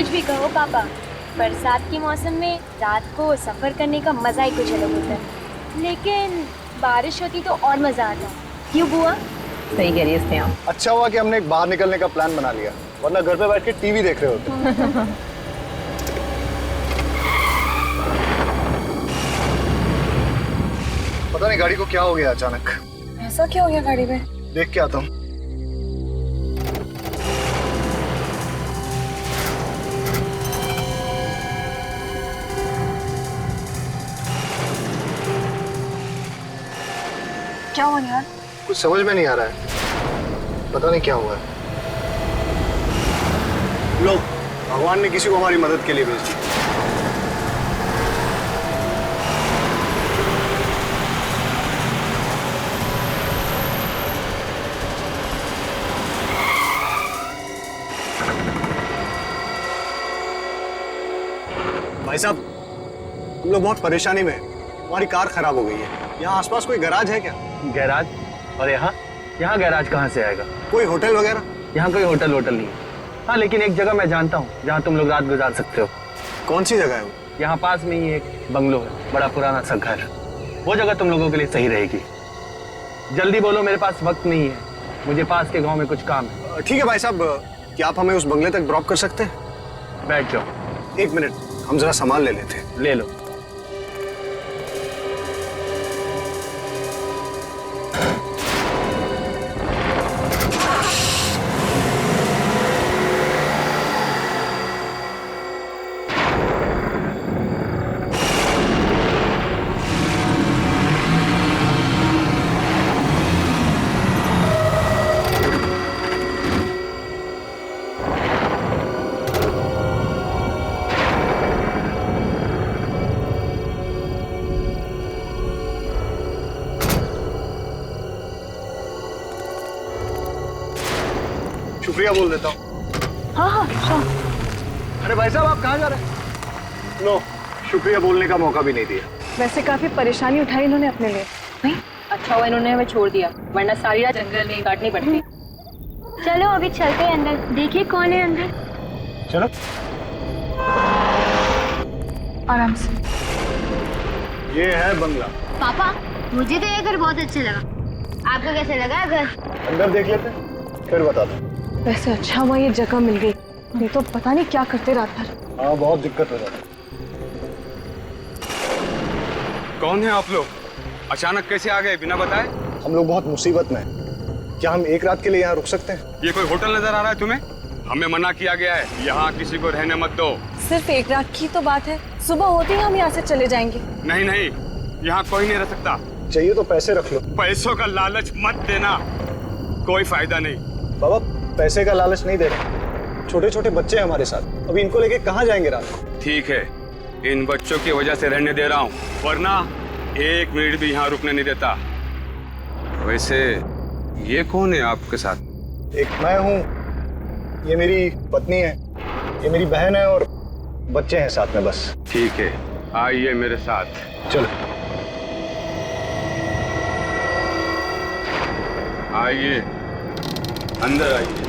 कुछ भी कहो पापा, बरसात के मौसम में रात को सफर करने का मजा ही कुछ अलग होता है। लेकिन बारिश होती तो और मजा आता। क्यों बुआ? सही कह रही है स्नेहा। अच्छा हुआ कि हमने बाहर निकलने का प्लान बना लिया, वरना घर पे बैठ के टीवी देख रहे होते। पता नहीं गाड़ी को क्या हो गया अचानक। ऐसा क्या हो गया गाड़ी में? देख के आता हूँ। क्या हुआ यार? कुछ समझ में नहीं आ रहा है, पता नहीं क्या हुआ है। लो, भगवान ने किसी को हमारी मदद के लिए भेज दिया। भाई साहब, हम लोग बहुत परेशानी में हैं। हमारी कार खराब हो गई है। यहाँ आसपास कोई गैराज है क्या? गैराज? और यहाँ गैराज कहाँ से आएगा? कोई होटल वगैरह? यहाँ कोई होटल नहीं है। हाँ, लेकिन एक जगह मैं जानता हूँ जहाँ तुम लोग रात गुजार सकते हो। कौन सी जगह है वो? यहाँ पास में ही एक बंगलो है, बड़ा पुराना सा घर। वो जगह तुम लोगों के लिए सही रहेगी। जल्दी बोलो, मेरे पास वक्त नहीं है, मुझे पास के गाँव में कुछ काम है। ठीक है भाई साहब, क्या आप हमें उस बंगले तक ड्रॉप कर सकते हैं? बैठ जाओ। एक मिनट, हम जरा सामान ले लेते हैं। ले लो। शुक्रिया बोल देता हूँ। हाँ, अरे भाई साहब, आप कहाँ जा रहे हैं? लो, शुक्रिया बोलने का मौका भी नहीं दिया। वैसे काफी परेशानी उठाई इन्होंने अपने लिए। नहीं, अच्छा हुआ इन्होंने हमें छोड़ दिया, वरना सारी रात जंगल में काटनी पड़ती। चलो अभी चलते हैं अंदर, देखिए कौन है अंदर। चलो। आराम से। ये है बंगला। पापा, मुझे तो ये घर बहुत अच्छा लगा। आपको कैसे लगा घर? अंदर देख लेते हैं, फिर बताता हूँ। वैसे अच्छा हुआ ये जगह मिल गई, नहीं तो पता नहीं क्या करते रात भर। हाँ, बहुत दिक्कत हो जाती है। कौन है आप लोग? अचानक कैसे आ गए बिना बताए? हम लोग बहुत मुसीबत में हैं। क्या हम एक रात के लिए यहाँ रुक सकते हैं? ये कोई होटल नजर आ रहा है तुम्हें? हमें मना किया गया है, यहाँ किसी को रहने मत दो। सिर्फ एक रात की तो बात है, सुबह होते ही हम यहाँ से चले जाएंगे। नहीं नहीं, यहाँ कोई नहीं रह सकता। चाहिए तो पैसे रख लो। पैसों का लालच मत देना, कोई फायदा नहीं। बाबा, पैसे का लालच नहीं दे रहे। छोटे छोटे बच्चे हैं हमारे साथ, अभी इनको लेके कहाँ जाएंगे रात को? ठीक है, इन बच्चों की वजह से रहने दे रहा हूँ, वरना एक मिनट भी यहाँ रुकने नहीं देता। वैसे ये कौन है आपके साथ? एक मैं हूँ, ये मेरी पत्नी है, ये मेरी बहन है और बच्चे हैं साथ में बस। ठीक है, आइए मेरे साथ। चलो। आइए, अंदर आइए।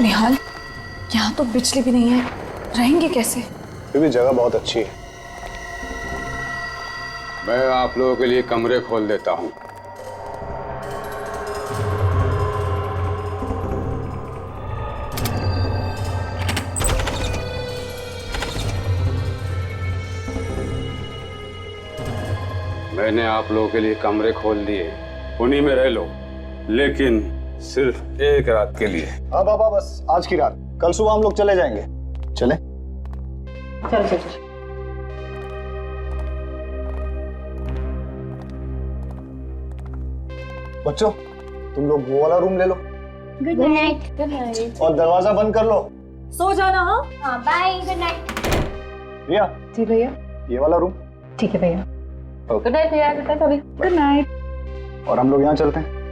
निहाल, यहाँ तो बिजली भी नहीं है, रहेंगे कैसे? फिर भी जगह बहुत अच्छी है। मैं आप लोगों के लिए कमरे खोल देता हूँ। मैंने आप लोगों के लिए कमरे खोल दिए, उन्हीं में रह लो, लेकिन सिर्फ एक रात के लिए। हाँ बाबा, बस आज की रात, कल सुबह हम लोग चले जाएंगे। चले? चलो चलो। बच्चों, तुम लोग वो वाला रूम ले लो गुड नाइट। Good night. और दरवाजा बंद कर लो। सो जाना। हाँ हाँ, बाय, गुड नाइट। रिया, जी भैया। ये वाला रूम। ठीक है भैया। गुड नाइट भैया, गुड नाइट अभी। Good night. और हम लोग यहाँ चलते हैं।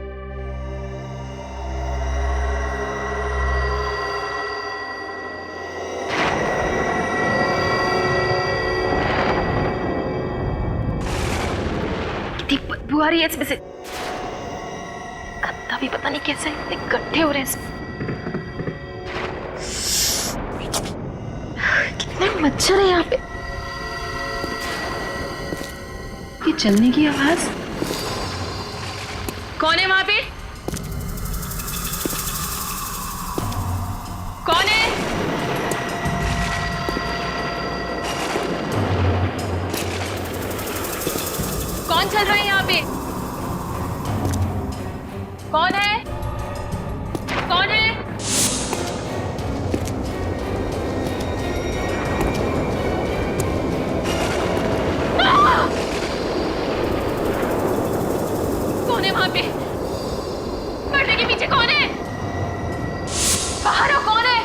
आ रही है इसमें से। गंदा भी पता नहीं कैसे इतने गड्ढे हो रहे हैं इसमें। कितने मच्छर है यहाँ पे। ये चलने की आवाज। कौन है वहां पे? कौन है? कौन चल रहा है यहाँ पे? कौन है? कौन है? कौन है वहां पे? पर्दे के पीछे कौन है? बाहर हो, कौन है?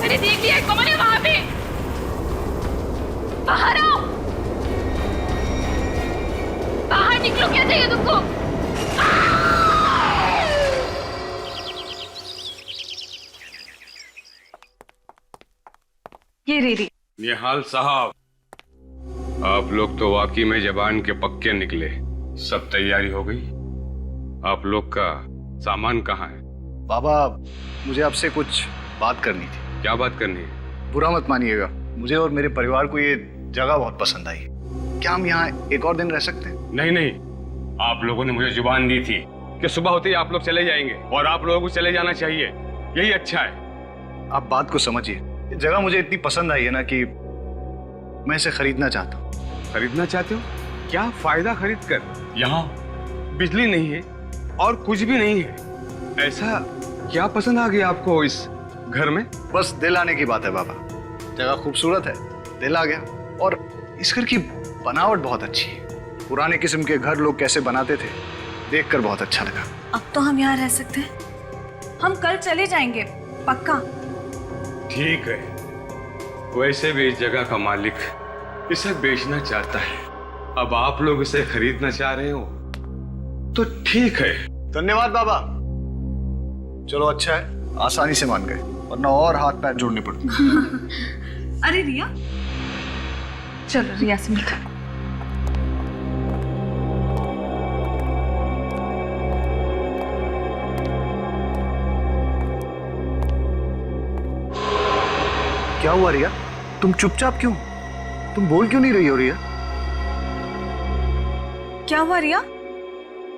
मैंने देख लिया, कौन है वहां पे? बाहर आओ, बाहर निकलो। क्या चाहिए तुमको? ये रीरी। निहाल साहब, आप लोग तो वाकई में जबान के पक्के निकले। सब तैयारी हो गई? आप लोग का सामान कहाँ है? बाबा, मुझे आपसे कुछ बात करनी थी। क्या बात करनी है? बुरा मत मानिएगा, मुझे और मेरे परिवार को ये जगह बहुत पसंद आई। क्या हम यहाँ एक और दिन रह सकते हैं? नहीं नहीं, आप लोगों ने मुझे जुबान दी थी कि सुबह होते ही आप लोग चले जाएंगे, और आप लोगों को चले जाना चाहिए। यही अच्छा है। आप बात को समझिए। ये जगह मुझे इतनी पसंद आई है ना कि मैं इसे खरीदना चाहता हूँ। खरीदना चाहते हो? क्या फायदा खरीद कर? यहाँ बिजली नहीं है और कुछ भी नहीं है। ऐसा क्या पसंद आ गया आपको इस घर में? बस दिल आने की बात है बाबा। जगह खूबसूरत है, दिल आ गया। और इस घर की बनावट बहुत अच्छी है। पुराने किस्म के घर लोग कैसे बनाते थे, देखकर बहुत अच्छा लगा। अब तो हम यहाँ रह सकते हैं। हम कल चले जाएंगे, पक्का। ठीक है, वैसे भी इस जगह का मालिक इसे बेचना चाहता है। अब आप लोग इसे खरीदना चाह रहे हो तो ठीक है। धन्यवाद बाबा। चलो अच्छा है, आसानी से मान गए, वरना और हाथ पैर जोड़ने पड़ते। अरे रिया, चलो रिया से मिलते हैं। क्या हुआ रिया? तुम चुपचाप क्यों? तुम बोल क्यों नहीं रही हो रिया? क्या हुआ रिया?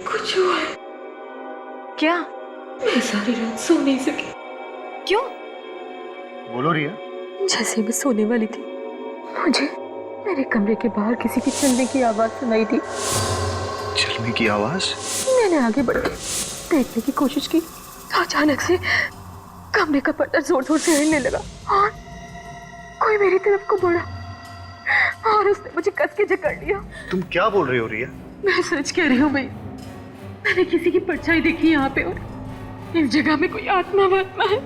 कुछ हुआ है। क्या? मैं सारी रात सो नहीं सकी। क्यों? बोलो रिया। जैसे मैं सोने वाली थी, मुझे मेरे कमरे के बाहर किसी की चलने की आवाज सुनाई दी। चलने की आवाज? मैंने आगे बढ़ के देखने की कोशिश की तो अचानक से कमरे का पर्दा जोर जोर से हिलने लगा और कोई मेरी तरफ को बढ़ा और उसने मुझे कस के जकड़ लिया। तुम क्या बोल रही हो रिया? मैं सच कह रही हूँ भाई, मैंने किसी की परछाई देखी यहाँ पे और इस जगह में कोई आत्मा वात्मा है।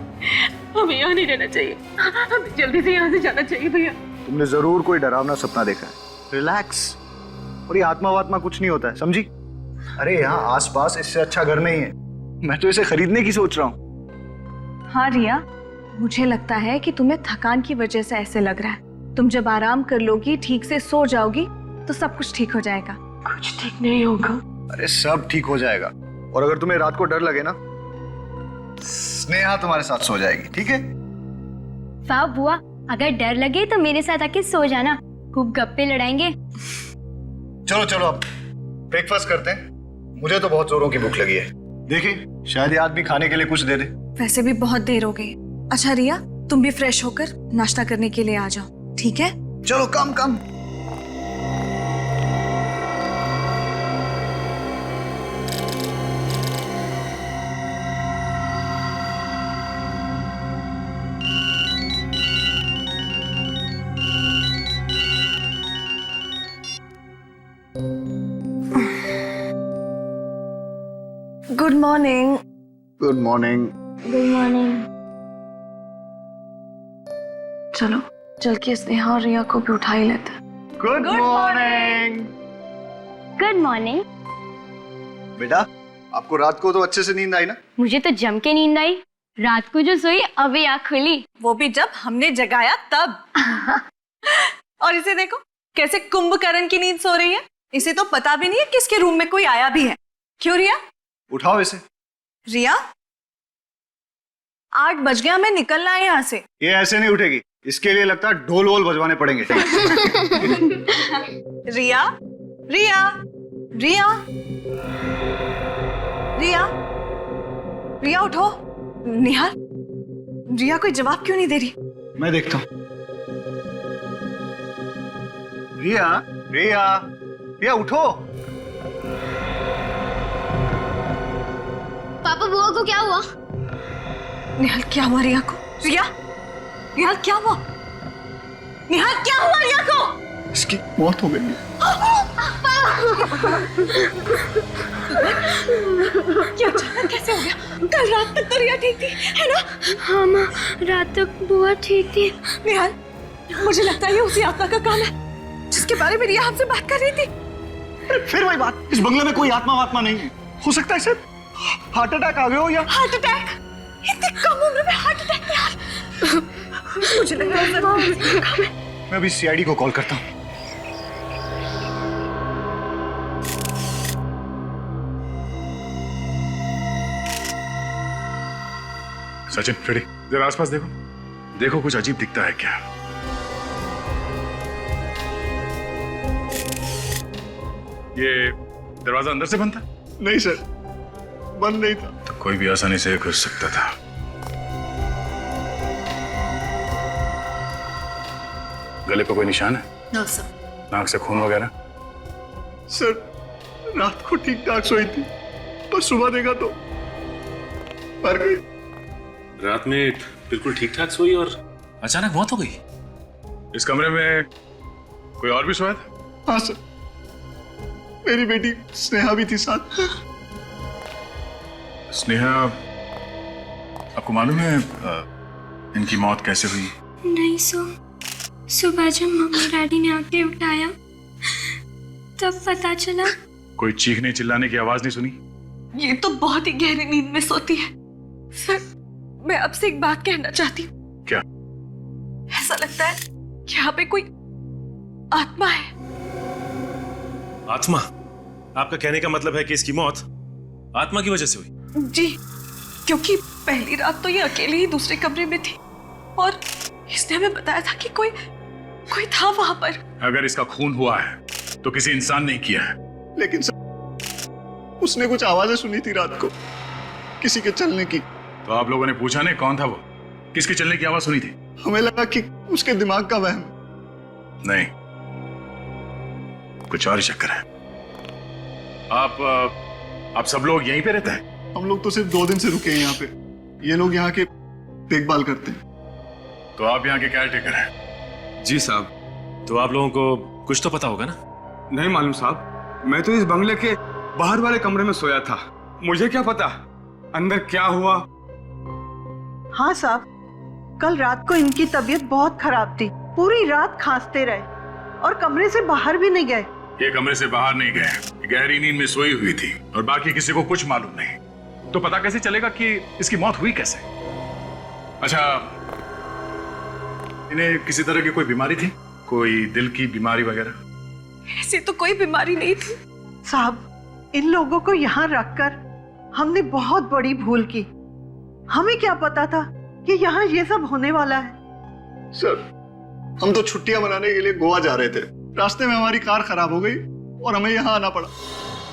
हमें यहाँ नहीं रहना चाहिए, हमें जल्दी से यहाँ से जाना चाहिए भैया। तुमने जरूर कोई डरावना सपना देखा है। रिलैक्स। और ये आत्मा वात्मा कुछ नहीं होता है, समझी? अरे यहाँ आसपास इससे अच्छा घर नहीं है। मैं तो इसे खरीदने की सोच रहा हूँ। हाँ रिया, मुझे लगता है कि तुम्हें थकान की वजह से ऐसे लग रहा है। तुम जब आराम कर लोगी, ठीक से सो जाओगी, तो सब कुछ ठीक हो जाएगा। कुछ ठीक नहीं होगा। अरे सब ठीक हो जाएगा। और अगर तुम्हें रात को डर लगे ना, स्नेहा तुम्हारे साथ सो जाएगी, ठीक है? वाह बुआ, अगर डर लगे तो मेरे साथ आके सो जाना, खूब गप्पे लड़ाएंगे। चलो चलो अब ब्रेकफास्ट करते हैं। मुझे तो बहुत जोरों की भूख लगी है। देखिए, शायद ये आदमी खाने के लिए कुछ दे दे। वैसे भी बहुत देर हो गई। अच्छा रिया, तुम भी फ्रेश होकर नाश्ता करने के लिए आ जाओ, ठीक है? चलो come come. Good morning. Good morning. Good morning. चलो चल के स्नेहा और रिया को भी उठा ही लेते हैं। Good morning. Good morning. बेटा, आपको रात को तो अच्छे से नींद आई ना? मुझे तो जम के नींद आई। रात को जो सोई अभी आँख खुली। वो भी जब हमने जगाया तब। और इसे देखो कैसे कुंभकर्ण की नींद सो रही है। इसे तो पता भी नहीं है किसके रूम में कोई आया भी है। क्यों रिया? उठाओ इसे। रिया 8 बज गया, हमें निकलना है यहाँ से। ये ऐसे नहीं उठेगी, इसके लिए लगता है ढोल वोल बजवाने पड़ेंगे। रिया रिया रिया रिया रिया उठो। निहाल, रिया कोई जवाब क्यों नहीं दे रही? मैं देखता हूँ। रिया रिया रिया उठो। पापा बुआ को क्या हुआ? निहाल क्या हुआ रिया को? रिया निहाल क्या हुआ? निहाल क्या हुआ रिया को? इसकी मौत हो गई है। क्या अचानक कैसे हो गया? कल रात तक तो रिया ठीक थी, है ना? हाँ माँ, रात तक बुआ ठीक थी। निहाल, मुझे लगता है ये उसी आत्मा का काम है जिसके बारे में रिया हमसे बात कर रही थी। अरे फिर वही बात, इस बंगले में कोई आत्मा वात्मा नहीं है। हो सकता है सर हार्ट अटैक आ गया हो या हार्ट अटैक? इतनी कम उम्र में हार्ट अटैक? निहाल, मुझे लगता है सर उसी का काम है। मैं अभी सीआईडी को कॉल करता हूँ। सचिन रेडी, जरा आसपास देखो, देखो कुछ अजीब दिखता है क्या? ये दरवाजा अंदर से बंद था? नहीं सर, बंद नहीं था। तो कोई भी आसानी से घुस सकता था। गले पे कोई निशान है? No sir. नाक से खून वगैरह? सर रात को ठीक ठाक सोई थी, पर सुबह देखा तो मर गई। रात में बिल्कुल ठीक ठाक सोई और अचानक मौत हो गई। इस कमरे में कोई और भी सोया था? हाँ सर, मेरी बेटी स्नेहा भी थी साथ। स्नेहा, आपको मालूम है इनकी मौत कैसे हुई? नहीं सुबह जब मम्मी डैडी ने आके उठाया तब पता चला। कोई चीखने चिल्लाने की आवाज नहीं सुनी? ये तो बहुत ही गहरी नींद में सोती है। सर मैं आपसे एक बात कहना चाहती हूँ। क्या? ऐसा लगता है कि यहाँ पे कोई आत्मा है। आत्मा? आपका कहने का मतलब है कि इसकी मौत आत्मा की वजह से हुई? जी, क्योंकि पहली रात तो ये अकेले ही दूसरे कमरे में थी और इसने हमें बताया था कि कोई था वहां पर। अगर इसका खून हुआ है तो किसी इंसान ने किया है। लेकिन सर उसने कुछ आवाजें सुनी थी रात को, किसी के चलने की। तो आप लोगों ने पूछा नहीं कौन था वो? किसके चलने की आवाज सुनी थी? हमें लगा कि उसके दिमाग का वहम। नहीं, कुछ और ही चक्कर है। आप सब लोग यहीं पे रहते हैं? हम लोग तो सिर्फ 2 दिन से रुके हैं यहाँ पे। ये लोग यहाँ के देखभाल करते हैं। तो आप यहाँ के केयर टेकर हैं? जी साहब। तो आप लोगों को कुछ तो पता होगा ना? नहीं मालूम साहब, मैं तो इस बंगले के बाहर वाले कमरे में सोया था। मुझे क्या पता अंदर क्या हुआ। हाँ साहब, कल रात को इनकी तबीयत बहुत खराब थी, पूरी रात खांसते रहे और कमरे से बाहर भी नहीं गए। ये कमरे से बाहर नहीं गए, गहरी नींद में सोई हुई थी और बाकी किसी को कुछ मालूम नहीं। तो पता कैसे चलेगा कि इसकी मौत हुई कैसे? अच्छा, इन्हें किसी तरह की कोई बीमारी थी? कोई दिल की बीमारी वगैरह? ऐसी तो कोई बीमारी नहीं थी साहब, इन लोगों को यहाँ रखकर हमने बहुत बड़ी भूल की। हमें क्या पता था कि यहाँ ये सब होने वाला है। सर हम तो छुट्टियां मनाने के लिए गोवा जा रहे थे, रास्ते में हमारी कार खराब हो गई और हमें यहाँ आना पड़ा।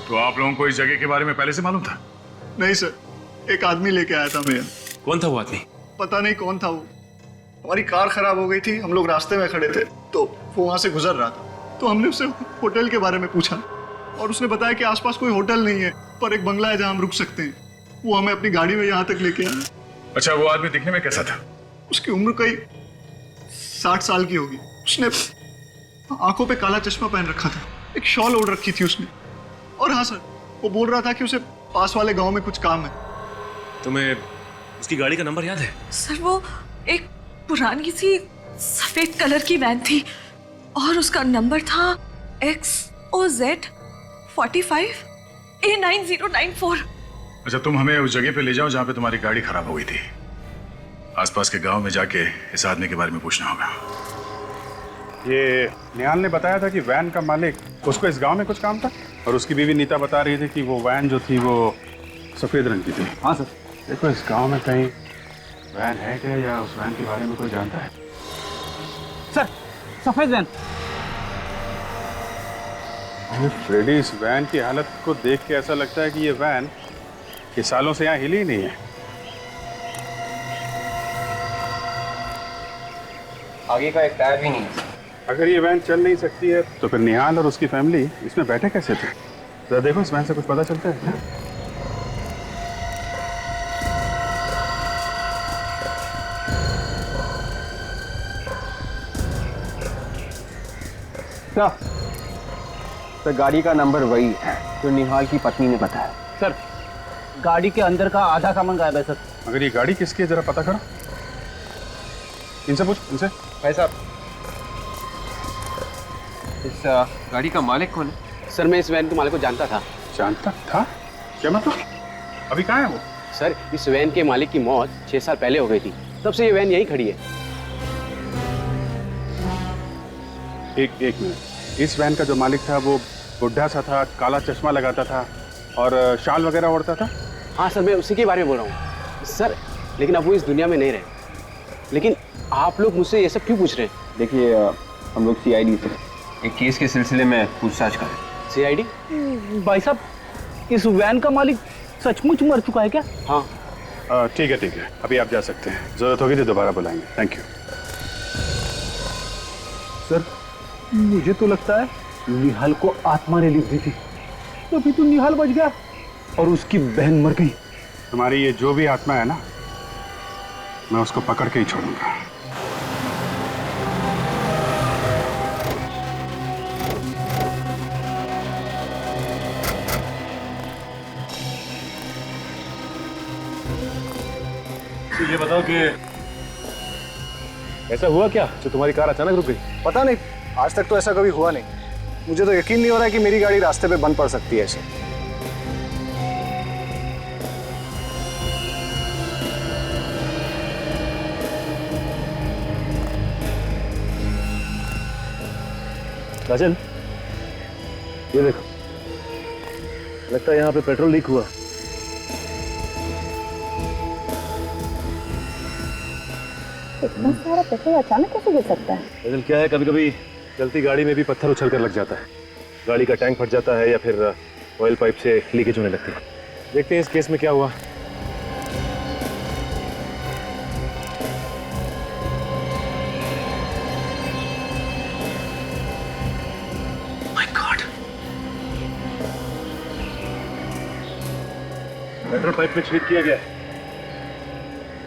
तो आप लोगों को इस जगह के बारे में पहले से मालूम था? नहीं सर, एक आदमी लेके आया था हमें। कौन था वो आदमी? पता नहीं कौन था वो। हमारी कार खराब हो गई थी, हम लोग रास्ते में खड़े थे तो वो वहां से गुजर रहा था। तो हमने उससे होटल के बारे में पूछा और उसने बताया कि आसपास कोई होटल नहीं है, पर एक बंगला है जहां हम रुक सकते हैं। वो हमें अपनी गाड़ी में यहाँ तक लेके आया। अच्छा, वो आदमी दिखने में कैसा था? उसकी उम्र कई 60 साल की होगी। उसने आंखों पे काला चश्मा पहन रखा था, एक शॉल ओढ़ रखी थी उसने। और हाँ सर, वो बोल रहा था कि उसे पास वाले गांव में कुछ काम है। तुम्हें उसकी गाड़ी का नंबर याद है? सर वो एक पुरानी सी सफेद कलर की वैन थी और उसका नंबर था XOZ 45 A9094। अच्छा, तुम हमें उस जगह पे ले जाओ जहां पे तुम्हारी गाड़ी खराब हो गई थी। आसपास के गांव में जाके इस आदमी के बारे में पूछना होगा। ये निहाल ने बताया था कि वैन का मालिक उसको इस गांव में कुछ काम था और उसकी बीवी नीता बता रही थी कि वो वैन जो थी वो सफेद रंग की थी। हाँ सर। देखो इस गांव में कहीं वैन है क्या या उस वैन के बारे में कोई जानता है? सर सफेद वैन। फ्रेडी, इस वैन की हालत को देख के ऐसा लगता है कि ये वैन ये सालों से यहाँ हिली ही नहीं है। आगे का एक टायर भी नहीं है। अगर ये वैन चल नहीं सकती है तो फिर निहाल और उसकी फैमिली इसमें बैठे कैसे थे? जरा देखो इस वैन से कुछ पता चलता है क्या? सर गाड़ी का नंबर वही है जो निहाल की पत्नी ने बताया। सर गाड़ी के अंदर का आधा सामान गायब है सर। अगर ये गाड़ी किसकी है जरा पता करो। इनसे पूछ, इनसे। भाई साहब, इस गाड़ी का मालिक कौन है? सर मैं इस वैन के मालिक को जानता था। जानता था? क्या मतलब? अभी कहाँ है वो? सर इस वैन के मालिक की मौत 6 साल पहले हो गई थी, तब से ये वैन यहीं खड़ी है। एक मिनट, इस वैन का जो मालिक था वो बुढ़ा सा था, काला चश्मा लगाता था और शाल वगैरह ओढ़ता था? हाँ सर मैं उसी के बारे में बोल रहा हूँ सर, लेकिन अब वो इस दुनिया में नहीं रहे। लेकिन आप लोग मुझसे ये सब क्यों पूछ रहे हैं? देखिए हम लोग CID से एक केस के सिलसिले में पूछताछ करें। CID? भाई साहब इस वैन का मालिक सचमुच मर चुका है क्या? हाँ। ठीक है, अभी आप जा सकते हैं। जरूरत होगी तो दोबारा बुलाएंगे। Thank you. सर मुझे तो लगता है निहाल को आत्मा ने लिख दी थी, तभी तो निहाल बच गया और उसकी बहन मर गई। तुम्हारी ये जो भी आत्मा है ना, मैं उसको पकड़ के ही छोड़ूंगा। ये बताओ कि ऐसा हुआ क्या जो तुम्हारी कार अचानक रुक गई? पता नहीं, आज तक तो ऐसा कभी हुआ नहीं। मुझे तो यकीन नहीं हो रहा है कि मेरी गाड़ी रास्ते पे बंद पड़ सकती है ऐसे। राजन ये देखो, लगता है यहाँ पे पेट्रोल लीक हुआ। इतना सारा पेट्रोल अचानक कैसे गिर सकता है? राजन क्या है, कभी कभी चलती गाड़ी में भी पत्थर उछल कर लग जाता है, गाड़ी का टैंक फट जाता है या फिर ऑयल पाइप से लीकेज होने लगती है। देखते हैं इस केस में क्या हुआ। पेट्रोल पाइप में छेद किया गया है,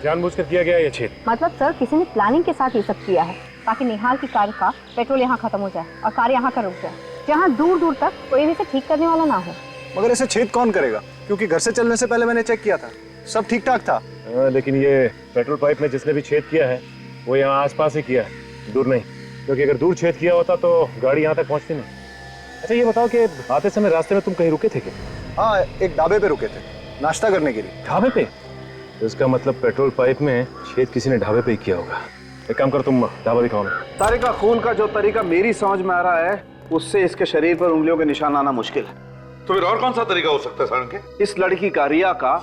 जानबूझकर किया गया है ये छेद। मतलब सर किसी ने प्लानिंग के साथ ये सब किया है ताकि निहाल की कार का पेट्रोल यहाँ खत्म हो जाए और कार यहाँ का रुक जाए, जहाँ दूर दूर तक कोई भी इसे ठीक करने वाला ना हो। मगर ऐसे छेद कौन करेगा? क्योंकि घर से चलने से पहले मैंने चेक किया था, सब ठीक ठाक था। लेकिन ये पेट्रोल पाइप में जिसने भी छेद किया है वो यहाँ आसपास ही किया है, दूर नहीं, क्योंकि अगर दूर छेद किया होता तो गाड़ी यहाँ तक पहुँचती नहीं। अच्छा ये बताओ कि आते समय रास्ते में तुम कहीं रुके थे क्या? हाँ, एक ढाबे पे रुके थे नाश्ता करने के लिए। ढाबे पे? इसका मतलब पेट्रोल पाइप में छेद किसी ने ढाबे पे ही किया होगा। एक काम कर, तुम ढाबा दिखाओ ना। तारिका खून का जो तरीका मेरी समझ में आ रहा है उससे इसके शरीर पर उंगलियों के निशान आना मुश्किल है। तो फिर और कौन सा तरीका हो सकता है सारंग के? इस लड़की का रिया का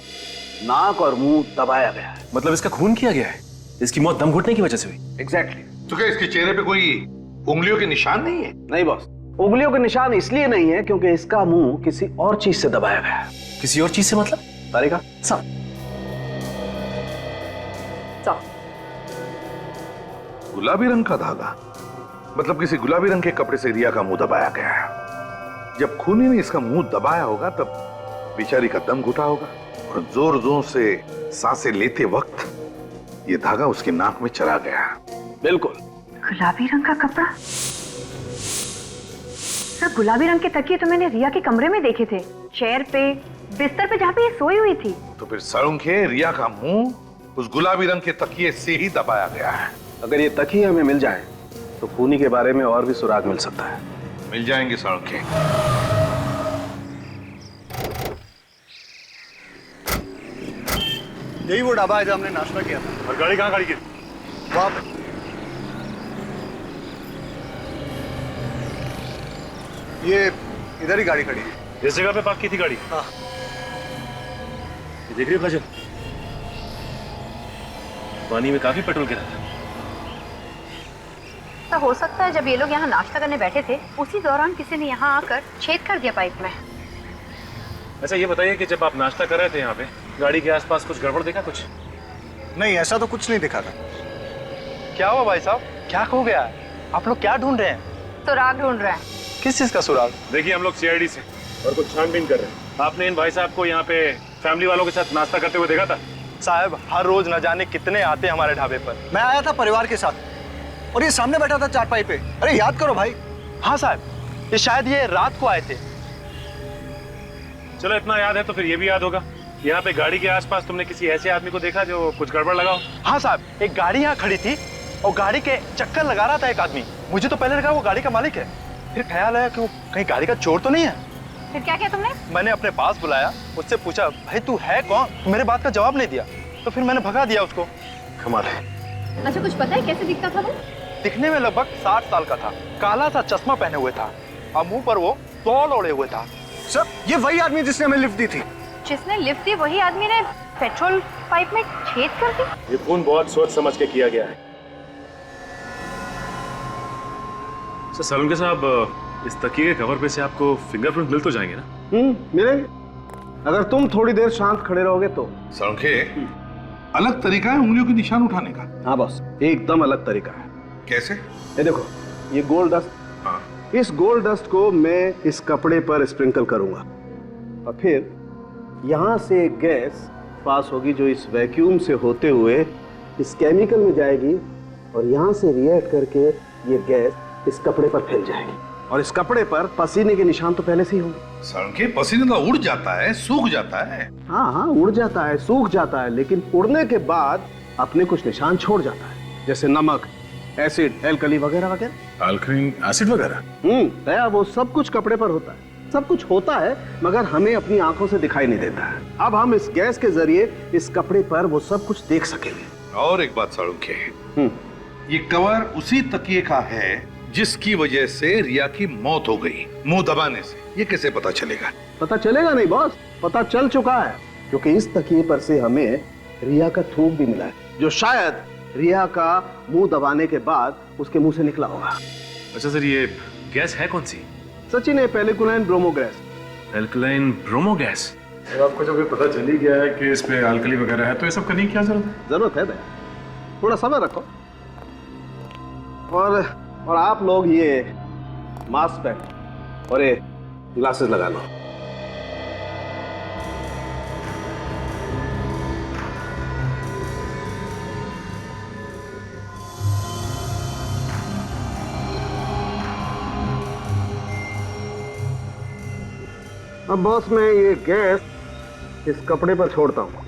नाक और मुंह दबाया गया है। मतलब इसका खून किया गया है, इसकी मौत दम घुटने की वजह से हुई? एग्जैक्टली। तो क्या इसके चेहरे पे कोई उंगलियों के निशान नहीं है? नहीं बॉस, उंगलियों के निशान इसलिए नहीं है क्योंकि इसका मुंह किसी और चीज से दबाया गया है। किसी और चीज से मतलब? तारिका सब गुलाबी रंग का धागा, मतलब किसी गुलाबी रंग के कपड़े से रिया का मुंह दबाया गया है। जब खूनी ने इसका मुंह दबाया होगा तब बेचारी का दम घुटा होगा और जोर जोर से सांसें लेते वक्त ये धागा उसकी नाक में चला गया। बिल्कुल। गुलाबी रंग का कपड़ा? सर गुलाबी रंग के तकिए तो मैंने रिया के कमरे में देखे थे, चेयर पे, बिस्तर पे जहाँ पे ये सोई हुई थी। तो फिर सारंगे रिया का मुंह उस गुलाबी रंग के तकिए से ही दबाया गया है। अगर ये तकिए हमें मिल जाए तो खूनी के बारे में और भी सुराग मिल सकता है। मिल जाएंगे सारंगे। यही वो ढाबा है जहाँ हमने नाश्ता किया था। और गाड़ी कहाँ खड़ी की? वहाँ पे। ये इधर ही गाड़ी खड़ी है। जिस जगह पे पार्क की थी गाड़ी? हाँ। ये देख रही हो काजल, पानी में काफी पेट्रोल गिरा था। तो हो सकता है जब ये लोग यहाँ नाश्ता करने बैठे थे उसी दौरान किसी ने यहाँ आकर छेद कर दिया पाइप में। अच्छा ये बताइए कि जब आप नाश्ता कर रहे थे यहाँ पे गाड़ी के आसपास कुछ गड़बड़ देखा कुछ? नहीं, ऐसा तो कुछ नहीं दिखा था। क्या हुआ भाई साहब, क्या खो गया है? आप लोग क्या ढूंढ रहे हैं? सुराग ढूंढ रहे हैं। किस चीज का सुराग? देखिए हम लोग सीआईडी से और कुछ छानबीन कर रहे हैं। आपने इन भाई साहब को यहाँ पे फैमिली वालों के साथ नाश्ता करते हुए देखा था? साहब हर रोज न जाने कितने आते हैं हमारे ढाबे पर। मैं आया था परिवार के साथ और ये सामने बैठा था चारपाई पे। अरे याद करो भाई। हाँ साहब, ये शायद ये रात को आए थे। चलो इतना याद है तो फिर ये भी याद होगा, यहाँ पे गाड़ी के आसपास तुमने किसी ऐसे आदमी को देखा जो कुछ गड़बड़ लगा हो? हाँ साहब, एक गाड़ी यहाँ खड़ी थी और गाड़ी के चक्कर लगा रहा था एक आदमी। मुझे तो पहले लगा वो गाड़ी का मालिक है, फिर ख्याल आया कि वो कहीं गाड़ी का चोर तो नहीं है। फिर क्या किया तुमने? मैंने अपने पास बुलाया, उससे पूछा भाई तू है कौन? तो मेरे बात का जवाब नहीं दिया, तो फिर मैंने भगा दिया उसको। कमाल है। अच्छा कुछ पता है कैसे दिखता था वो? दिखने में लगभग 60 साल का था, काला सा चश्मा पहने हुए था और मुंह पर वो तौल ओढ़े हुए था। सर, ये वही आदमी जिसने हमें लिफ्ट दी थी। जिसने लिफ्ट दी वही आदमी ने पेट्रोल पाइप में छेद कर दी? ये खून बहुत सोच समझ के किया गया है। सलून के साहब, इस तकिए के कवर पे से आपको फिंगरप्रिंट मिल तो जाएंगे ना? मिलेंगे, अगर तुम थोड़ी देर शांत खड़े रहोगे तो। सड़के अलग तरीका है उंगलियों के निशान उठाने का। हाँ बॉस, एकदम अलग तरीका है। कैसे? ये देखो, ये गोल्ड डस्ट। हाँ। इस गोल्ड डस्ट को मैं इस कपड़े पर स्प्रिंकल करूंगा और फिर यहाँ से गैस पास होगी जो इस वैक्यूम से होते हुए इस केमिकल में जाएगी और यहाँ से रिएक्ट करके ये गैस इस कपड़े पर फैल जाएगी और इस कपड़े पर पसीने के निशान तो पहले से ही होंगे। सड़के पसीना तो उड़ जाता है, सूख जाता है। हाँ हाँ, उड़ जाता है, सूख जाता है, लेकिन उड़ने के बाद अपने कुछ निशान छोड़ जाता है, जैसे नमक, एसिड, एल्कली वगैरह वगैरह। अल्कलीन एसिड वगैरह? दया, वो सब कुछ कपड़े पर होता है। सब कुछ होता है मगर हमें अपनी आंखों से दिखाई नहीं देता है। अब हम इस गैस के जरिए इस कपड़े पर वो सब कुछ देख सकेंगे। और एक बात सड़के, ये कवर उसी तकिए का है जिसकी वजह से रिया की मौत हो गई, मुंह दबाने से। ये कैसे पता चलेगा? पता चलेगा नहीं बॉस, पता चल चुका है, क्योंकि इस तकिए पर से हमें रिया का थूक भी मिला है, जो शायद रिया का मुंह दबाने के बाद उसके मुंह से निकला होगा। अच्छा सर, ये गैस है कौन सी? सचिन, है पेलिकुलाइन bromo gas. Alkaline bromo gas? तो आपको जब ये पता चल ही गया है कि इस पे अल्कली वगैरह है तो ये सब करने की क्या जरूरत है? जरूरत है दया, थोड़ा समय रखो। और आप लोग ये मास्क पहनो और ये ग्लासेस लगा लो। अब बॉस, मैं ये गैस इस कपड़े पर छोड़ता हूं।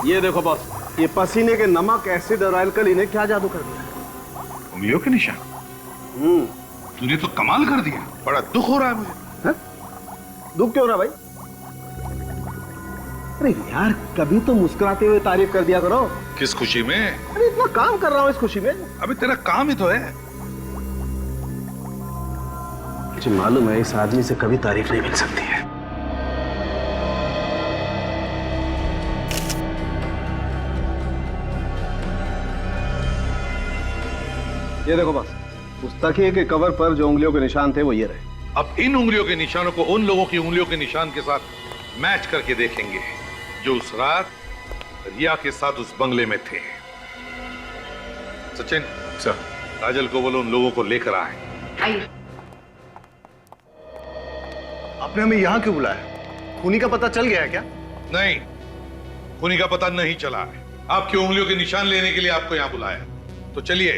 ये देखो बॉस, ये पसीने के नमक, एसिड और एल्कली ने क्या जादू कर दिया। उंगलियों के निशान? तूने तो कमाल कर दिया, बड़ा दुख हो रहा है मुझे। है? दुख क्यों रहा भाई? अरे यार, कभी तो मुस्कुराते हुए तारीफ कर दिया करो। किस खुशी में? अरे इतना काम कर रहा हूं इस खुशी में। अभी तेरा काम ही तो है। मुझे मालूम है इस आदमी से कभी तारीफ नहीं मिल सकती है। ये देखो बस, उस तकिए के कवर पर जो उंगलियों के निशान थे वो ये रहे। अब इन उंगलियों के निशानों को उन लोगों की उंगलियों के निशान के साथ मैच करके देखेंगे जो उस रात रिया के साथ उस बंगले में थे। सचिन सर, काजल को बोलो उन लोगों को लेकर आए। आइए। आपने हमें यहाँ क्यों बुलाया? खूनी का पता चल गया है क्या? नहीं, खूनी का पता नहीं चला है। आपकी उंगलियों के निशान लेने के लिए आपको यहाँ बुलाया। तो चलिए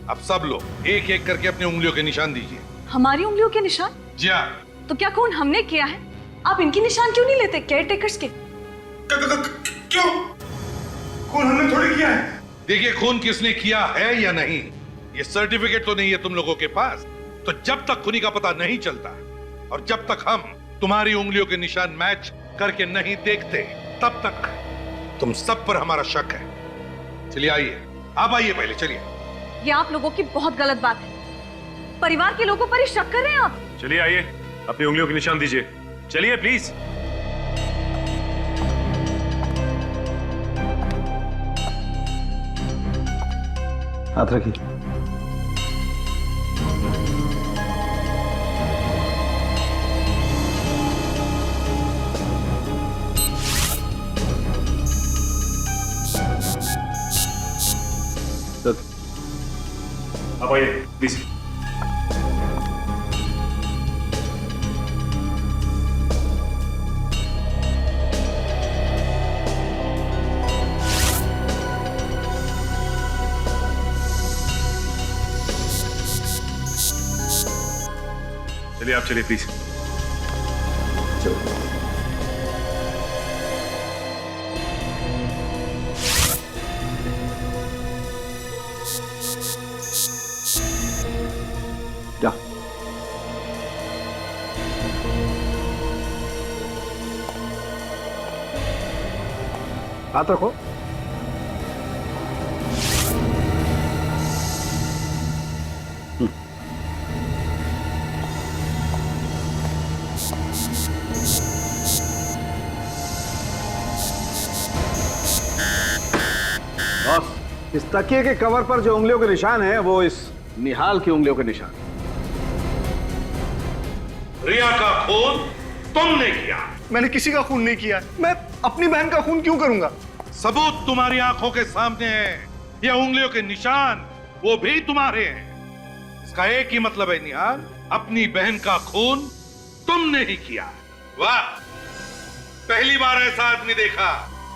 अब सब लोग एक एक करके अपनी उंगलियों के निशान दीजिए। हमारी उंगलियों के निशान? जी हाँ। तो क्या खून हमने किया है? आप इनके निशान क्यों नहीं लेते, केयर टेकर्स के? क्यों? खून हमने थोड़ी किया है। देखिए, खून किसने किया है या नहीं, ये सर्टिफिकेट तो नहीं है तुम लोगों के पास। तो जब तक खूनी का पता नहीं चलता और जब तक हम तुम्हारी उंगलियों के निशान मैच करके नहीं देखते, तब तक तुम सब पर हमारा शक है। चलिए आइए, आप आइए पहले, चलिए। ये आप लोगों की बहुत गलत बात है। परिवार के लोगों पर ही शक कर रहे हैं आप। चलिए आइए, अपनी उंगलियों के निशान दीजिए। चलिए प्लीज। हाथ रखिए। आप आइए प्लीज। चलिए आप चलिए प्लीज। चलो। जा। हाथ रखो। बॉस, इस तकिए के कवर पर जो उंगलियों के निशान है वो इस निहाल की उंगलियों के निशान। रिया का खून तुमने किया। मैंने किसी का खून नहीं किया। मैं अपनी बहन का खून क्यों करूंगा? सबूत तुम्हारी आंखों के सामने है। ये उंगलियों के निशान वो भी तुम्हारे हैं। इसका एक ही मतलब है निहाल, अपनी बहन का खून तुमने ही किया। वाह, पहली बार ऐसा आदमी देखा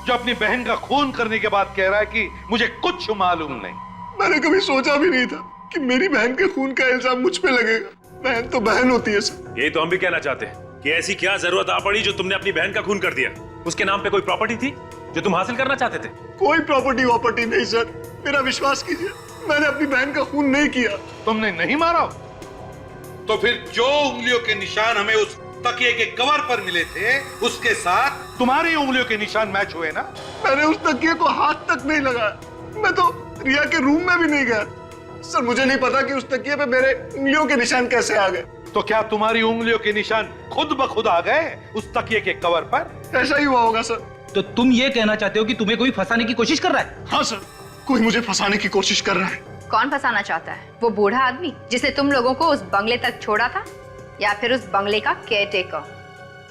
जो अपनी बहन का खून करने के बाद कह रहा है कि मुझे कुछ मालूम नहीं। मैंने कभी सोचा भी नहीं था कि मेरी बहन के खून का इल्जाम मुझ पे लगेगा। बहन तो बहन होती है सर। यही तो हम भी कहना चाहते हैं कि ऐसी क्या जरूरत आ पड़ी जो तुमने अपनी बहन का खून कर दिया। उसके नाम पे कोई प्रॉपर्टी थी जो तुम हासिल करना चाहते थे? कोई प्रॉपर्टी नहीं सर, मेरा विश्वास कीजिए, मैंने अपनी बहन का खून नहीं किया। तुमने नहीं मारा? तो फिर जो उंगलियों के निशान हमें उस तकिए के कवर पर मिले थे, उसके साथ तुम्हारी उंगलियों के निशान मैच हुए ना? मैंने उस तकिए को हाथ तक नहीं लगाया। मैं तो रिया के रूम में भी नहीं गया सर। मुझे नहीं पता कि उस तकिए पे मेरे उंगलियों के निशान कैसे आ गए। तो क्या तुम्हारी उंगलियों के निशान खुद ब खुद आ गए उस तकिए के कवर पर? ऐसा ही हुआ होगा सर। तो तुम ये कहना चाहते हो कि तुम्हें कोई फंसाने की कोशिश कर रहा है? हाँ सर, कोई मुझे फंसाने की कोशिश कर रहा है। कौन फंसाना चाहता है? वो बूढ़ा आदमी जिसने तुम लोगों को उस बंगले तक छोड़ा था, या फिर उस बंगले का केयरटेकर?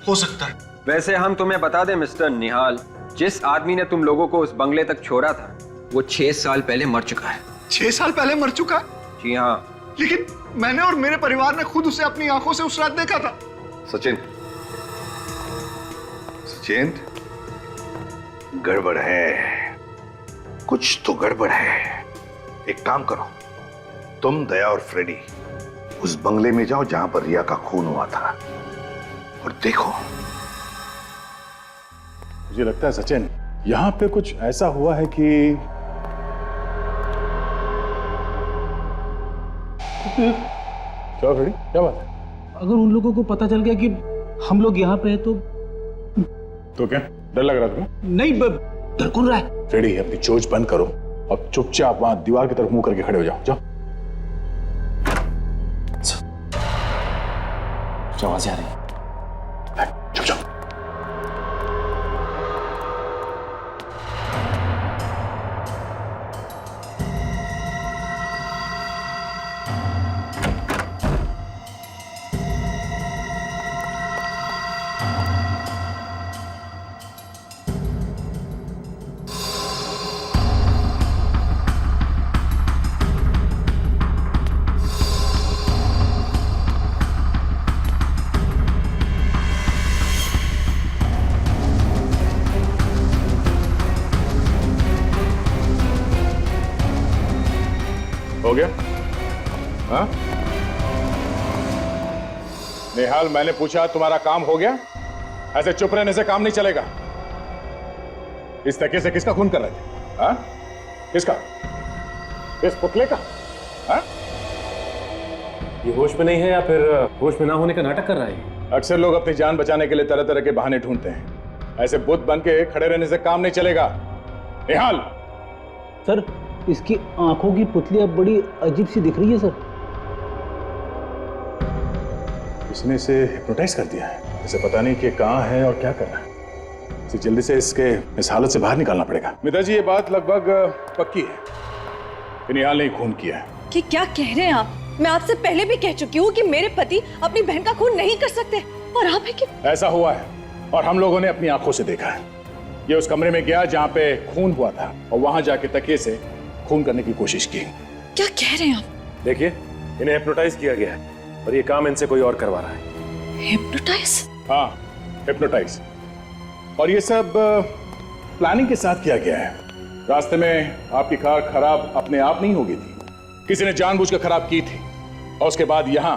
हो सकता है। वैसे हम तुम्हें बता दें मिस्टर निहाल, जिस आदमी ने तुम लोगों को उस बंगले तक छोड़ा था वो 6 साल पहले मर चुका है। 6 साल पहले मर चुका? जी हाँ। लेकिन मैंने और मेरे परिवार ने खुद उसे अपनी आंखों से उस रात देखा था। सचिन, सचिन, गड़बड़ है, कुछ तो गड़बड़ है। एक काम करो, तुम, दया और फ्रेडी उस बंगले में जाओ जहां पर रिया का खून हुआ था और देखो। मुझे लगता है सचिन, यहाँ पे कुछ ऐसा हुआ है कि क्या फ्रेडी, क्या बात है? अगर उन लोगों को पता चल गया कि हम लोग यहाँ पे हैं तो क्या डर लग रहा तुम्हें? नहीं, डर कौन रहा है? फ्रेडी, अपनी चोंच बंद करो और चुपचाप वहां दीवार की तरफ मुंह करके खड़े हो जाओ। जाओ आवाज़ें आ रही है। चुप जाओ। हो गया? हाँ? निहाल, मैंने पूछा तुम्हारा काम हो गया? ऐसे चुप रहने से काम नहीं चलेगा। इस तरीके से किसका खून कर रहे थे? हाँ? किसका? इस पुतले का? हाँ? ये होश में नहीं है या फिर होश में ना होने का नाटक कर रहा है? अक्सर लोग अपनी जान बचाने के लिए तरह तरह के बहाने ढूंढते हैं। ऐसे बुत बन के खड़े रहने से काम नहीं चलेगा। निहाल! सर, इसकी आंखों की पुतली अब बड़ी अजीब सी दिख रही है सर। इसने इसे हिप्नोटाइज कर दिया है। इसे पता नहीं कि कहाँ है और क्या कर रहा है। इसे जल्दी से इस हालत से बाहर निकालना पड़ेगा। मिता जी, ये बात लगभग पक्की है कि निहाल ने खून किया है। कि क्या कह रहे हैं आप? मैं आपसे पहले भी कह चुकी हूँ कि मेरे पति अपनी बहन का खून नहीं कर सकते, और आप है कि ऐसा हुआ है और हम लोगों ने अपनी आंखों से देखा है। ये उस कमरे में गया जहाँ पे खून हुआ था और वहां जाके तकिए से खून करने की कोशिश की। क्या कह रहे हैं आप? देखिए, इन्हें हिप्नोटाइज किया गया है और ये काम इनसे कोई और करवा रहा है। हिप्नोटाइज? हाँ, हिप्नोटाइज। और ये सब प्लानिंग के साथ किया गया है। रास्ते में आपकी कार खराब अपने आप नहीं हो गई थी, किसी ने जानबूझकर खराब की थी और उसके बाद यहाँ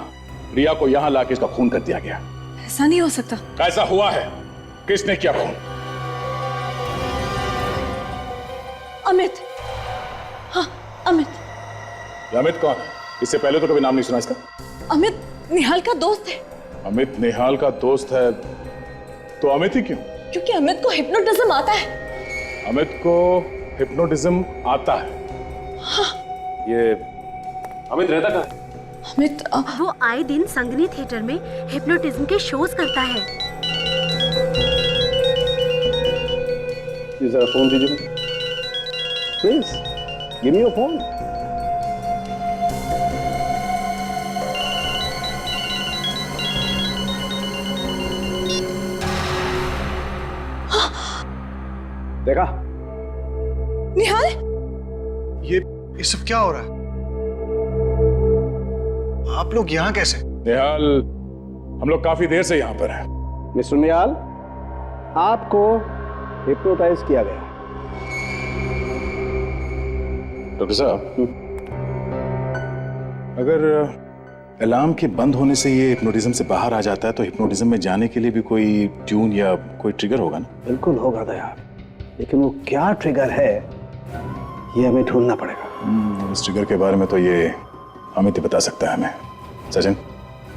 रिया को यहाँ लाके इसका खून कर दिया गया। ऐसा नहीं हो सकता। ऐसा हुआ है। किसने किया खून? अमित। हाँ, अमित। ये अमित कौन है? इससे पहले तो कभी नाम नहीं सुना इसका। अमित निहाल का दोस्त है। अमित निहाल का दोस्त है तो अमित ही क्यों? क्योंकि अमित को हिप्नोटिज्म आता है। अमित को हिप्नोटिज्म आता है? हाँ। ये अमित रहता कहाँ? अमित वो आए दिन संगनी थिएटर में हिप्नोटिज्म के शोज करता है। जरा फोन दीजिए please. Give me your phone. देखा? निहाल, ये सब क्या हो रहा है? आप लोग यहाँ कैसे? निहाल, हम लोग काफी देर से यहाँ पर हैं। मिस्टर निहाल, आपको हिप्नोटाइज किया गया। डॉक्टर साहब, अगर अलार्म के बंद होने से ये हिप्नोटिज्म से बाहर आ जाता है तो हिप्नोटिज्म में जाने के लिए भी कोई ट्यून या कोई ट्रिगर होगा ना? बिल्कुल होगा दया, लेकिन वो क्या ट्रिगर है ये हमें ढूंढना पड़ेगा। इस ट्रिगर के बारे में तो ये अमित ही बता सकता है हमें। सचिन,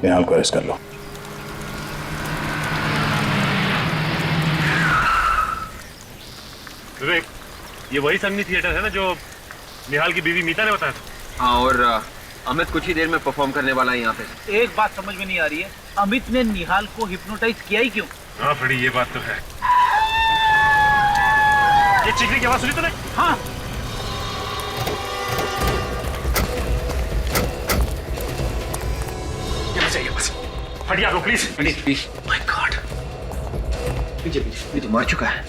निहाल को अरेस्ट कर लो। विवेक, ये वही संगनी थिएटर है ना जो निहाल की बीवी मीता ने बताया था? हाँ, और अमित कुछ ही देर में परफॉर्म करने वाला है यहाँ पे। एक बात समझ में नहीं आ रही है, अमित ने निहाल को हिप्नोटाइज किया ही क्यों? हाँ फ्रेडी, ये बात तो है। ये चीखने की आवाज सुनी तूने? हाँ। हटिया लो प्लीज। प्लीज। माय गॉड, ये तो मार चुका है।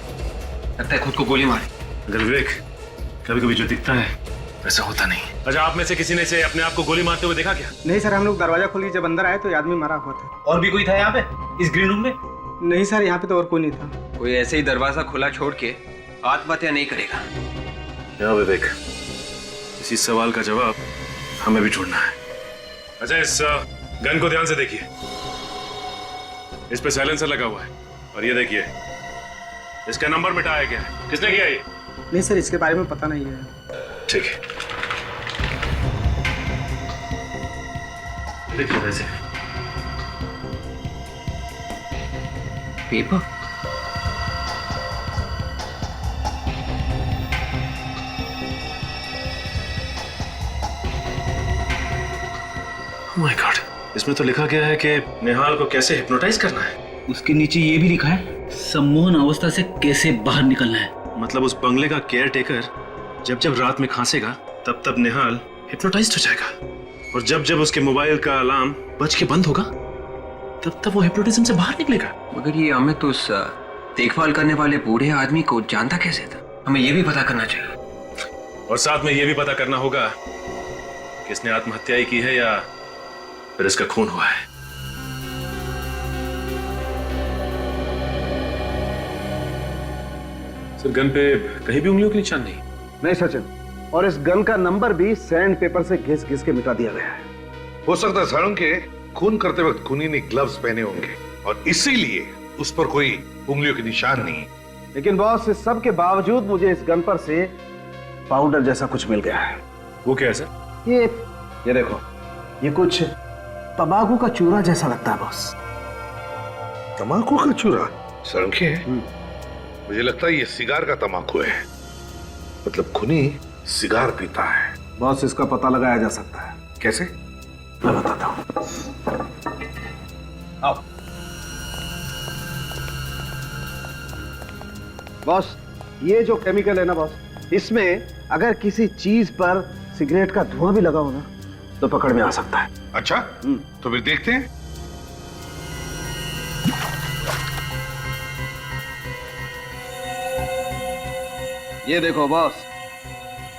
लगता है खुद को गोली मारी। अगर विवेक, कभी कभी जो दिखता है वैसा होता नहीं। अच्छा, आप में से किसी ने से अपने आप को गोली मारते हुए देखा क्या? नहीं सर, हम लोग दरवाजा खोली जब अंदर आए तो ये आदमी मारा हुआ था। और भी कोई था यहाँ पे इस ग्रीन रूम में? नहीं सर, यहाँ पे तो और कोई नहीं था। कोई ऐसे ही दरवाजा खुला छोड़ के आत्महत्या नहीं करेगा। हाँ विवेक, इसी सवाल का जवाब हमें भी ढूंढना है। अच्छा, इस गन को ध्यान से देखिए। इस पे साइलेंसर लगा हुआ है और ये देखिए इसका नंबर मिटाया गया है। किसने किया ये? नहीं सर, इसके बारे में पता नहीं है। ठीक है, देखिए वैसे पेपर। माय गॉड, इसमें तो लिखा गया है कि निहाल को कैसे हिप्नोटाइज करना है। उसके नीचे ये भी लिखा है, सम्मोहन अवस्था से कैसे बाहर निकलना है। मतलब उस बंगले का केयर टेकर जब जब रात में खांसेगा तब तब निहाल हिप्नोटाइज्ड हो जाएगा, और जब जब उसके मोबाइल का अलार्म बज के बंद होगा तब तब वो हिप्नोटिज्म से बाहर निकलेगा। मगर ये अमित उस देखभाल करने वाले बूढ़े आदमी को जानता कैसे था? हमें ये भी पता करना चाहिए। और साथ में ये भी पता करना होगा कि इसने आत्महत्या ही की है या फिर इसका खून हुआ है। सर, गन पे कहीं भी उंगलियों के निशान नहीं? नहीं सचिन, और इस गन का नंबर भी सैंड पेपर से घिस घिस के मिटा दिया गया है। हो सकता है साळुंखे खून करते वक्त खूनी ने ग्लव्स पहने होंगे और इसीलिए उस पर कोई उंगलियों के निशान नहीं। लेकिन बॉस, इस सब के बावजूद मुझे इस गन पर से पाउडर जैसा कुछ मिल गया है। वो क्या है सर? ये देखो, ये कुछ तंबाकू का चूरा जैसा लगता है बॉस। तंबाकू का चूरा? साळुंखे, मुझे लगता है ये सिगार का तंबाकू है। मतलब खूनी सिगार पीता है। बॉस, इसका पता लगाया जा सकता है। कैसे? मैं बताता हूं। आओ बॉस, ये जो केमिकल है ना बॉस, इसमें अगर किसी चीज पर सिगरेट का धुआं भी लगा हो ना तो पकड़ में आ सकता है। अच्छा, तो फिर देखते हैं। ये देखो बॉस,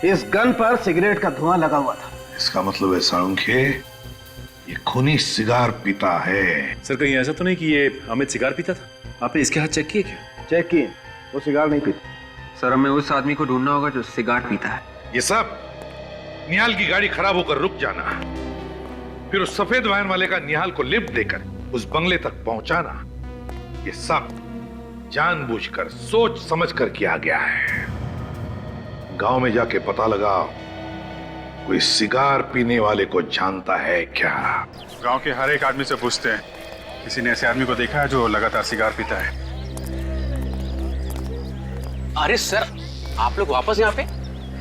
इस गन पर सिगरेट का धुआं लगा हुआ था। इसका मतलब है साळुंखे ये खूनी सिगार पीता है। सर कहीं ऐसा तो नहीं कि ये अमित सिगार पीता था? आपने इसके हाथ चेक किए क्या? चेक किए, वो सिगार नहीं पीता। सर, हमें उस आदमी को ढूंढना होगा जो सिगार पीता है। ये सब निहाल की गाड़ी खराब होकर रुक जाना, फिर उस सफेद वैन वाले का निहाल को लिफ्ट देकर उस बंगले तक पहुंचाना, ये सब जानबूझकर सोच समझकर किया गया है। गांव में जाके पता लगाओ कोई सिगार पीने वाले को जानता है क्या। गांव के हर एक आदमी से पूछते हैं, किसी ने ऐसे आदमी को देखा है जो लगातार सिगार पीता है? अरे सर, आप लोग वापस यहाँ पे?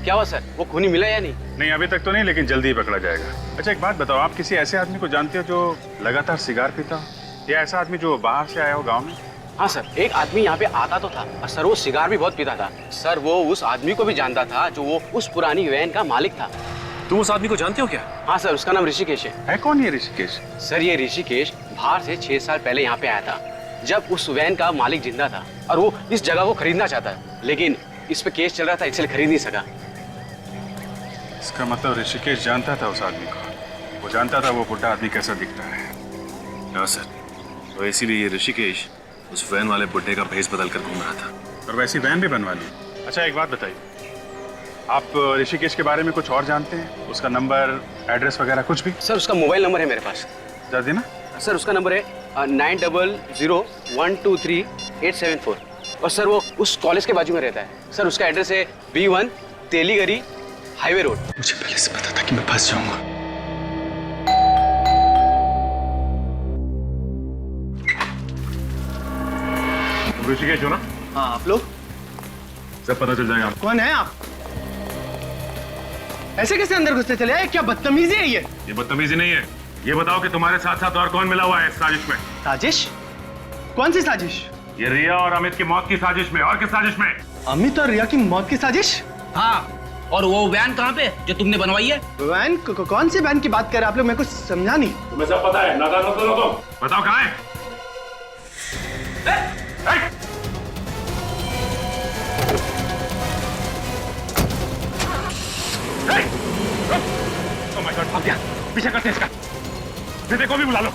क्या हुआ सर, वो खूनी मिला या नहीं? नहीं, अभी तक तो नहीं, लेकिन जल्दी ही पकड़ा जाएगा। अच्छा, एक बात बताओ, आप किसी ऐसे आदमी को जानते हो जो लगातार सिगार पीता हो, या ऐसा आदमी जो बाहर से आया हो गांव में? हाँ सर, एक आदमी यहाँ पे आता तो था और सर वो सिगार भी बहुत पीता था। सर वो उस आदमी को भी जानता था जो वो उस पुरानी वैन का मालिक था। तुम उस आदमी को जानते हो क्या? हाँ सर, उसका नाम ऋषिकेश है। कौन ये ऋषिकेश? सर ये ऋषिकेश बाहर से 6 साल पहले यहाँ पे आया था, जब उस वैन का मालिक जिंदा था और वो इस जगह को खरीदना चाहता है, लेकिन इस पे केस चल रहा था इसलिए खरीद नहीं सका। इसका मतलब ऋषिकेश जानता था उस आदमी को, वो जानता था वो बुढ़ा आदमी कैसा दिखता है। हाँ सर, तो इसीलिए ये ऋषिकेश उस वैन वाले बुड्ढे का भेष बदल कर घूम रहा था। और वैसी वैन भी बनवा ली। अच्छा, एक बात बताइए, आप ऋषिकेश के बारे में कुछ और जानते हैं? उसका नंबर, एड्रेस वगैरह कुछ भी? सर उसका मोबाइल नंबर है मेरे पास। जरा देना। सर उसका नंबर है 9001238874 और सर वो उस कॉलेज के बाजू में रहता है। सर उसका एड्रेस है B1 तेलीगरी हाईवे रोड। मुझे पहले से पता था कि मैं फंस जाऊंगा। ऋषिकेश हो ना? हाँ, आप लोग? सब पता चल जाएगा। कौन है आप? ऐसे कैसे अंदर घुसते चले आए? क्या बदतमीजी है ये? ये बदतमीजी नहीं है। ये बताओ कि तुम्हारे साथ साथ और कौन मिला हुआ है इस साजिश में? साजिश? कौन सी साजिश? ये रिया और अमित की मौत की साजिश में। और किस साजिश में? अमित और रिया की मौत की साजिश? हाँ, और वो वैन कहाँ पे जो तुमने बनवाई है? वैन? कौन सी वैन की बात कर रहे हैं आप लोग? मेरे को समझा नहीं। तुम्हें सब पता है, नादान मत बनो तुम। बताओ कहाँ है? Oh my God, भाग गया। पीछे करते हैं इसका। विवेक को भी बुला लो।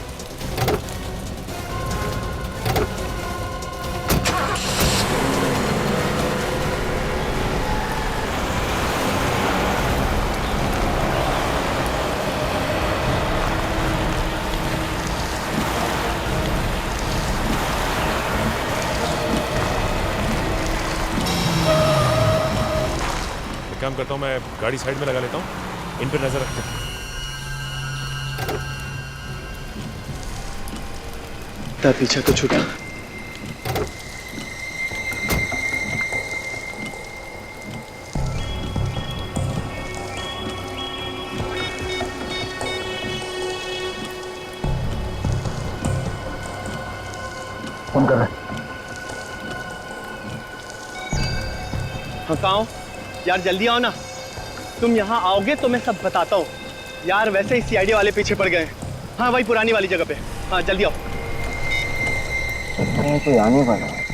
एक काम करता हूँ, मैं गाड़ी साइड में लगा लेता हूँ, इन पर नजर रखते हैं। पीछा तो छूटा। फोन कर रहा है। हाँ, कहाँ हो? यार जल्दी आओ ना। तुम यहाँ आओगे तो मैं सब बताता हूँ। यार वैसे ही CID वाले पीछे पड़ गए। हाँ, वही पुरानी वाली जगह पे। हाँ, जल्दी आओ। कोई आने वाला है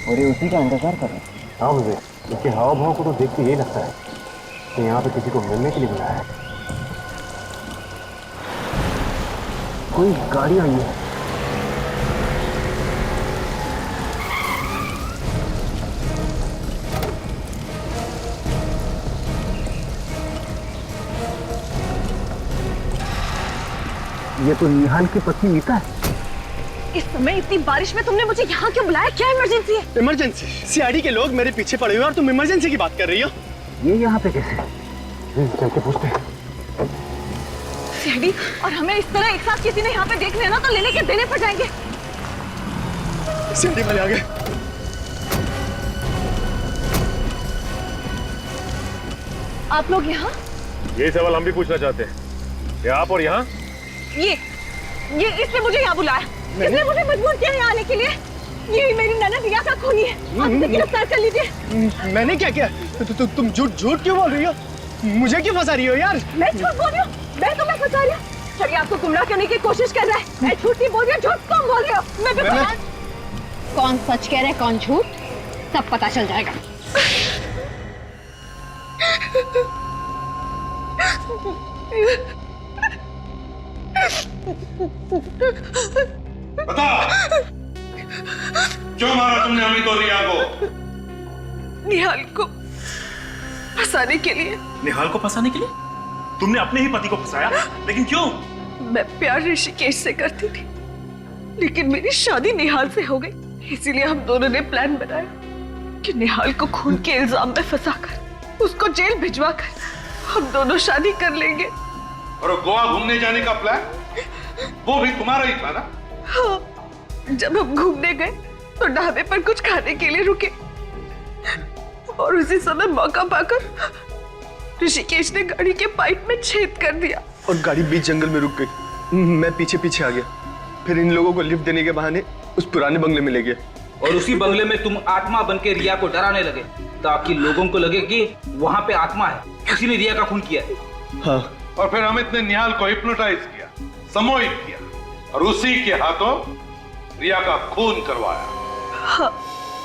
और ये उसी का इंतजार कर रहा है। हाँ मुझे इसके हाव भाव को तो देख के यही लगता है कि यहाँ पे किसी को मिलने के लिए बुलाया है। कोई गाड़ी आई है। ये तो निहाल की पत्नी नीता है। इस समय इतनी बारिश में तुमने मुझे यहाँ क्यों बुलाया? क्या इमरजेंसी है? इमरजेंसी? सीआईडी के लोग मेरे पीछे पड़े हुए हैं और तुम इमरजेंसी की बात कर रही हो? ये यहाँ पे कैसे? चल के पूछते हैं। सीआईडी, और हमें इस तरह एक साथ किसी ने यहाँ पे देख लिया ना तो लेने के देने पड़ जाएंगे। सीआईडी वाले आ गए। आप लोग यहाँ? ये सवाल हम भी पूछना चाहते हैं कि आप और यहाँ? ये इसने मुझे यहाँ बुलाया। इसने मुझे मजबूर किया यहाँ आने के लिए। ये मेरी ननद रिया का खूनी है। आप इसे गिरफ्तार कर लीजिए। मैंने क्या किया? तुम झूठ क्यों बोल रही हो? मुझे क्यों फंसा रही हो यार? मैं झूठ बोल रही हूँ? मैं तुम्हें फंसा रही हूँ? चलिए, आपको गुमराह करने की कोशिश कर रहा है। मैं झूठ नहीं बोल रही हूँ। झूठ कौन बोल रहे हो? मैं भी कौन सच कह रहा है कौन झूठ, सब पता चल जाएगा। बता, क्यों मारा तुमने अमित और रिया को? निहाल को फंसाने के लिए। निहाल को फंसाने के लिए? तुमने अपने ही पति को फंसाया, लेकिन क्यों? मैं प्यार ऋषिकेश से करती थी, लेकिन मेरी शादी निहाल से हो गई। इसीलिए हम दोनों ने प्लान बनाया कि निहाल को खून के इल्जाम में फंसाकर उसको जेल भिजवाकर हम दोनों शादी कर लेंगे। और गोवा घूमने जाने का प्लान वो भी तुम्हारा ही था ना? हाँ, जब हम घूमने गए तो ढाबे पर कुछ खाने के लिए रुके और उसी समय मौका पाकर ऋषिकेश ने गाड़ी के पाइप में छेद कर दिया और गाड़ी बीच जंगल में रुक गई। मैं पीछे पीछे आ गया। फिर इन लोगों को लिफ्ट देने के बहाने उस पुराने बंगले में ले गया। और उसी बंगले में तुम आत्मा बन के रिया को डराने लगे ताकि लोगों को लगे कि वहां पे आत्मा है, किसी ने रिया का खून किया है। हाँ। और फिर अमित ने निहाल को हिप्नोटाइज किया, सम्मोहित किया और उसी के हाथों रिया का खून करवाया। हाँ।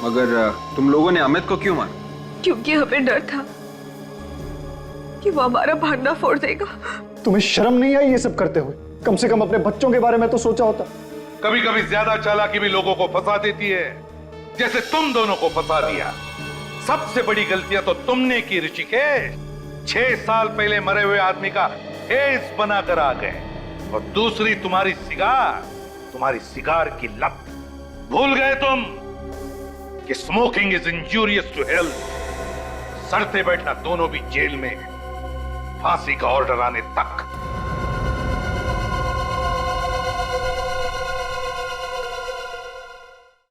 मगर तुम लोगों ने अमित को क्यों मारा? क्योंकि हमें डर था कि वो हमारा भांडा फोड़ देगा। तुम्हें शर्म नहीं आई ये सब करते हुए? कम से कम अपने बच्चों के बारे में तो सोचा होता। कभी कभी ज्यादा चालाकी भी लोगों को फंसा देती है, जैसे तुम दोनों को फंसा दिया। सबसे बड़ी गलतियां तो तुमने की ऋषिकेश। 6 साल पहले मरे हुए आदमी का हेस बनाकर आ गए। और दूसरी तुम्हारी सिगार की लत। भूल गए तुम कि smoking is injurious to health. सड़ते बैठना दोनों भी जेल में, फांसी का ऑर्डर आने तक।